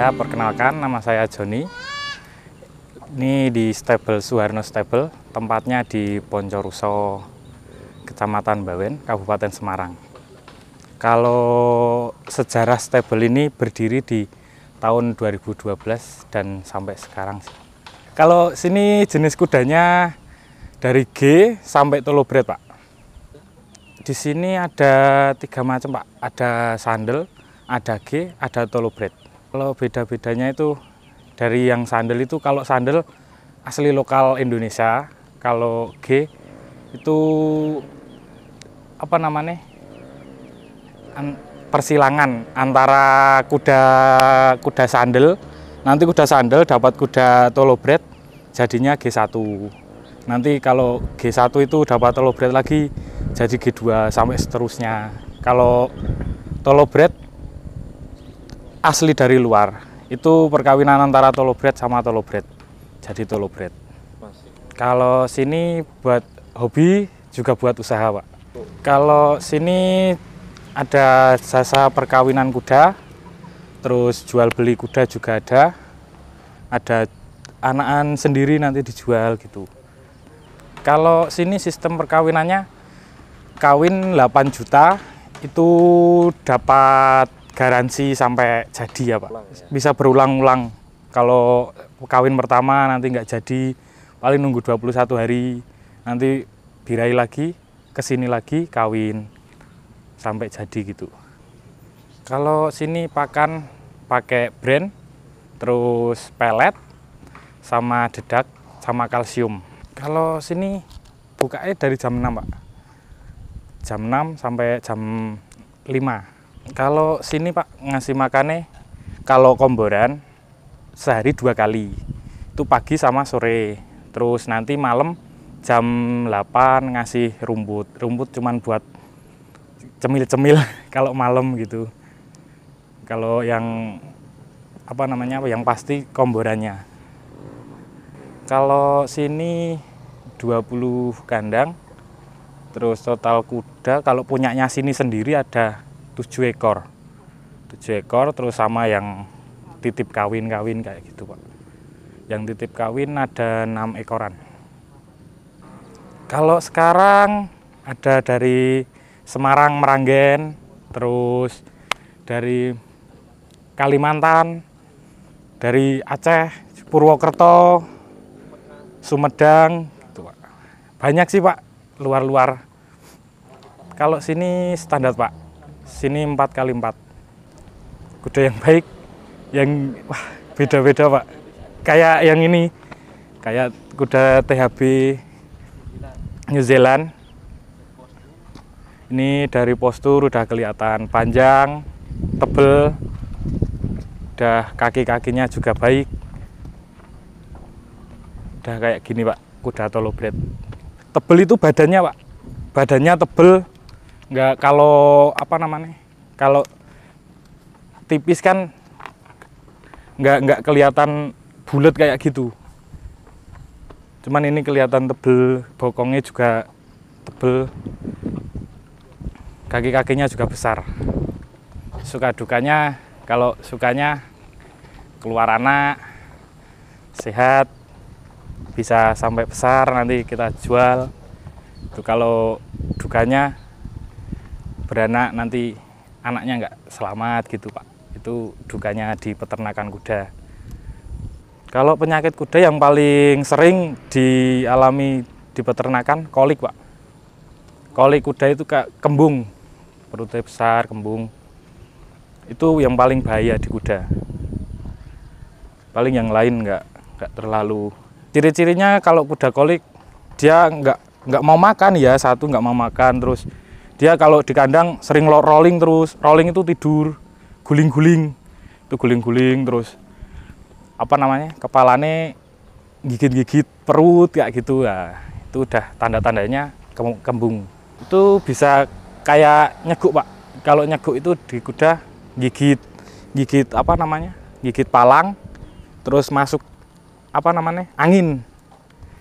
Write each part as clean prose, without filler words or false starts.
Ya, perkenalkan nama saya Joni. Ini di stable Suharno Stable, tempatnya di Poncoruso, Kecamatan Bawen, Kabupaten Semarang. Kalau sejarah stable ini berdiri di tahun 2012 dan sampai sekarang. Kalau sini jenis kudanya dari G sampai Thoroughbred, Pak. Di sini ada 3 macam, Pak. Ada sandal, ada G, ada Thoroughbred. Kalau beda-bedanya itu dari yang sandal itu, kalau sandal asli lokal Indonesia, kalau G itu apa namanya, persilangan antara kuda sandal, nanti kuda sandal dapat kuda Thoroughbred jadinya G1. Nanti kalau G1 itu dapat Thoroughbred lagi jadi G2 sampai seterusnya. Kalau Thoroughbred asli dari luar, itu perkawinan antara Thoroughbred sama Thoroughbred, jadi Thoroughbred. Kalau sini buat hobi juga buat usaha, Pak. Kalau sini ada jasa perkawinan kuda, terus jual beli kuda juga ada anakan sendiri nanti dijual gitu. Kalau sini sistem perkawinannya, kawin 8 juta itu dapat garansi sampai jadi ya, Pak. Bisa berulang-ulang. Kalau kawin pertama nanti nggak jadi, paling nunggu 21 hari, nanti birahi lagi, kesini lagi kawin sampai jadi gitu. Kalau sini pakan pakai brand, terus pelet, sama dedak, sama kalsium. Kalau sini bukanya dari jam 6, Pak. Jam 6 sampai jam 5. Kalau sini, Pak, ngasih makannya, kalau komboran sehari 2 kali. Itu pagi sama sore. Terus nanti malam jam 8 ngasih rumput. Rumput cuman buat cemil-cemil kalau malam gitu. Kalau yang apa namanya, yang pasti komborannya. Kalau sini 20 kandang. Terus total kuda kalau punyanya sini sendiri ada 7 ekor. 7 ekor, terus sama yang titip kawin-kawin kayak gitu, Pak. Yang titip kawin ada 6 ekoran. Kalau sekarang ada dari Semarang, Meranggen, terus dari Kalimantan, dari Aceh, Purwokerto, Sumedang gitu, Pak. Banyak sih, Pak, luar-luar. Kalau sini standar, Pak. Sini 4x4. Kuda yang baik, yang wah beda-beda, Pak. Kayak yang ini, kayak kuda THB New Zealand. Ini dari postur udah kelihatan panjang, tebel, udah kaki-kakinya juga baik. Udah kayak gini, Pak, kuda Thoroughbred. Tebel itu badannya, Pak. Badannya tebel. Nggak, kalau apa namanya, kalau tipis kan nggak kelihatan bulat kayak gitu. Cuman ini kelihatan tebel, bokongnya juga tebel, kaki-kakinya juga besar. Suka dukanya, kalau sukanya keluar anak, sehat, bisa sampai besar nanti kita jual. Itu kalau dukanya beranak nanti anaknya nggak selamat gitu, Pak. Itu dukanya di peternakan kuda. Kalau penyakit kuda yang paling sering dialami di peternakan, kolik, Pak. Kolik kuda itu kayak kembung, perutnya besar, kembung. Itu yang paling bahaya di kuda. Paling yang lain nggak terlalu. Ciri-cirinya kalau kuda kolik, dia nggak mau makan ya, satu nggak mau makan, terus dia kalau di kandang sering rolling terus. Rolling itu tidur, guling-guling. Itu guling-guling terus apa namanya, kepalanya gigit-gigit perut kayak gitu. Nah, itu udah tanda-tandanya kembung. Itu bisa kayak nyeguk, Pak. Kalau nyeguk itu di kuda gigit apa namanya? Gigit palang, terus masuk apa namanya? Angin.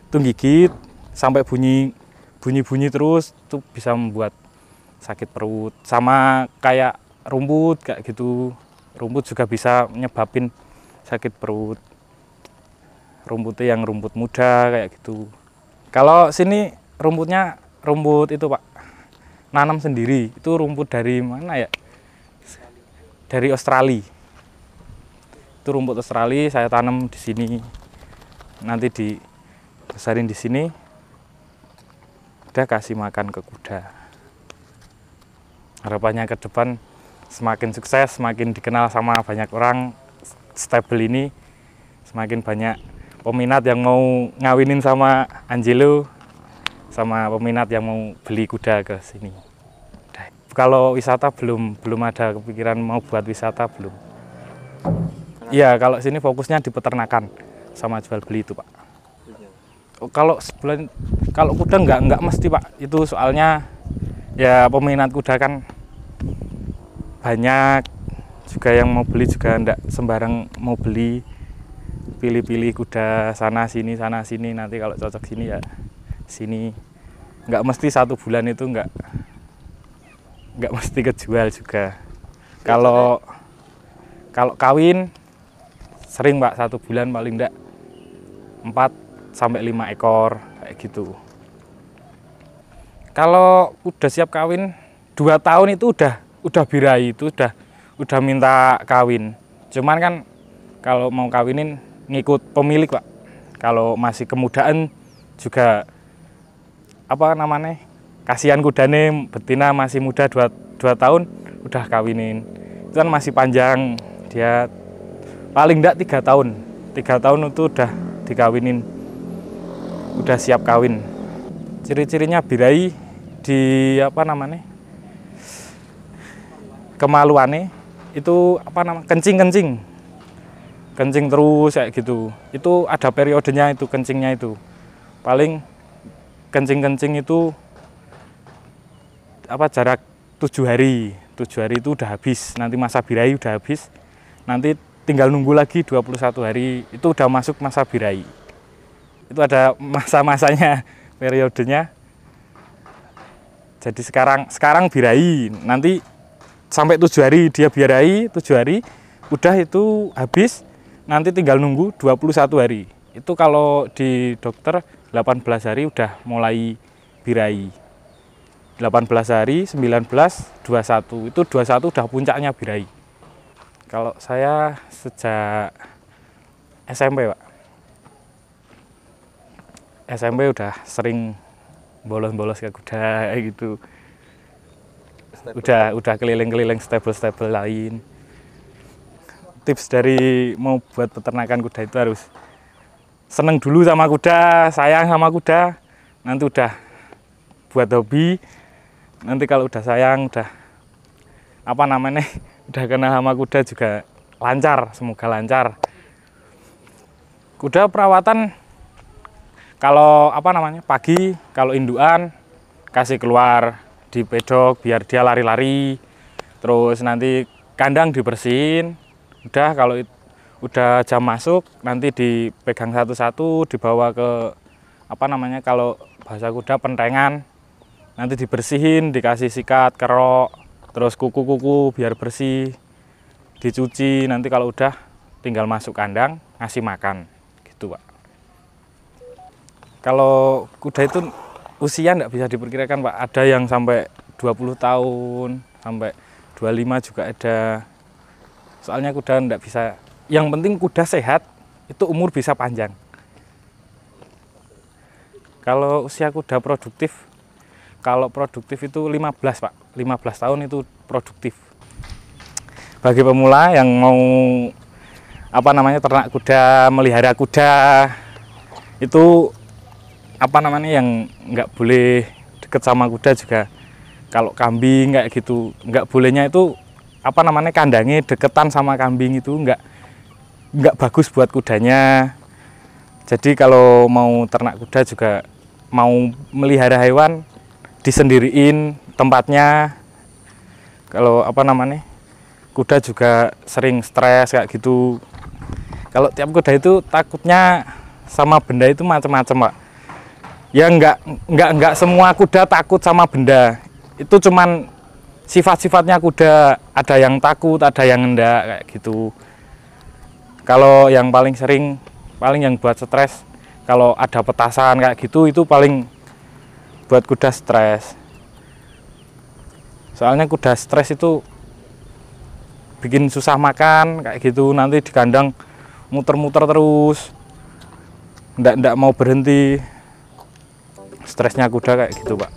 Itu gigit sampai bunyi terus, itu bisa membuat sakit perut. Sama kayak rumput kayak gitu. Rumput juga bisa menyebabin sakit perut. Rumputnya yang rumput muda kayak gitu. Kalau sini rumputnya rumput itu Pak, nanam sendiri. Itu rumput dari mana ya? Dari Australia. Itu rumput Australia, saya tanam di sini. Nanti dibesarin di sini. Udah kasih makan ke kuda. Harapannya ke depan semakin sukses, semakin dikenal sama banyak orang. Stable ini semakin banyak peminat yang mau ngawinin sama Angelo, sama peminat yang mau beli kuda ke sini. Kalau wisata belum ada kepikiran mau buat wisata belum. Iya, kalau sini fokusnya di peternakan sama jual beli itu Pak. Kalau sebulan, kalau kuda nggak mesti Pak. Itu soalnya ya peminat kuda kan banyak, juga yang mau beli juga nggak sembarang mau beli. Pilih-pilih kuda sana sini nanti kalau cocok sini ya sini. Nggak mesti 1 bulan itu nggak mesti kejual juga. Kalau kawin sering Pak, 1 bulan paling enggak 4-5 ekor kayak gitu. Kalau udah siap kawin 2 tahun itu udah birahi, itu udah minta kawin. Cuman kan kalau mau kawinin ngikut pemilik Pak. Kalau masih kemudaan juga apa namanya, kasihan kudane, betina masih muda 2 tahun udah kawinin. Itu kan masih panjang, dia paling enggak 3 tahun. 3 tahun itu udah dikawinin, udah siap kawin. Ciri-cirinya birahi di apa namanya, kemaluannya itu apa namanya, kencing terus kayak gitu. Itu ada periodenya, itu kencingnya itu paling kencing itu apa, jarak 7 hari itu udah habis, nanti masa birahi udah habis, nanti tinggal nunggu lagi 21 hari itu udah masuk masa birahi. Itu ada masa-masanya, periodenya. Jadi sekarang birahi, nanti sampai 7 hari dia birahi, 7 hari udah itu habis, nanti tinggal nunggu 21 hari. Itu kalau di dokter 18 hari udah mulai birahi. 18 hari, 19, 21. Itu 21 udah puncaknya birahi. Kalau saya sejak SMP Pak. SMP udah sering bolos-bolos ke kuda kayak gitu. Udah keliling-keliling stable lain. Tips dari mau buat peternakan kuda itu harus seneng dulu sama kuda, sayang sama kuda. Nanti udah buat hobi. Nanti kalau udah sayang, udah apa namanya, udah kena sama kuda juga lancar, semoga lancar. Kuda perawatan kalau apa namanya, pagi kalau indukan kasih keluar di pedok biar dia lari-lari, terus nanti kandang dibersihin. Udah kalau udah jam masuk nanti dipegang satu-satu, dibawa ke apa namanya, kalau bahasa kuda pentengan, nanti dibersihin, dikasih sikat, kerok, terus kuku-kuku biar bersih, dicuci. Nanti kalau udah tinggal masuk kandang ngasih makan gitu Pak. Kalau kuda itu usia nggak bisa diperkirakan Pak, ada yang sampai 20 tahun, sampai 25 juga ada. Soalnya kuda nggak bisa, yang penting kuda sehat, itu umur bisa panjang. Kalau usia kuda produktif, kalau produktif itu 15 Pak, 15 tahun itu produktif. Bagi pemula yang mau apa namanya, ternak kuda, melihara kuda, itu apa namanya, yang nggak boleh deket sama kuda juga. Kalau kambing kayak gitu, nggak bolehnya itu apa namanya, kandangnya deketan sama kambing, itu nggak bagus buat kudanya. Jadi kalau mau ternak kuda juga, mau melihara hewan, disendiriin tempatnya. Kalau apa namanya, kuda juga sering stres kayak gitu. Kalau tiap kuda itu takutnya sama benda itu macam-macam Pak. Ya nggak semua kuda takut sama benda. Itu cuman sifat-sifatnya kuda, ada yang takut, ada yang enggak kayak gitu. Kalau yang paling sering, paling yang buat stres, kalau ada petasan kayak gitu, itu paling buat kuda stres. Soalnya kuda stres itu bikin susah makan kayak gitu, nanti di kandang muter-muter terus, ndak mau berhenti. Stresnya kuda kayak gitu, Pak.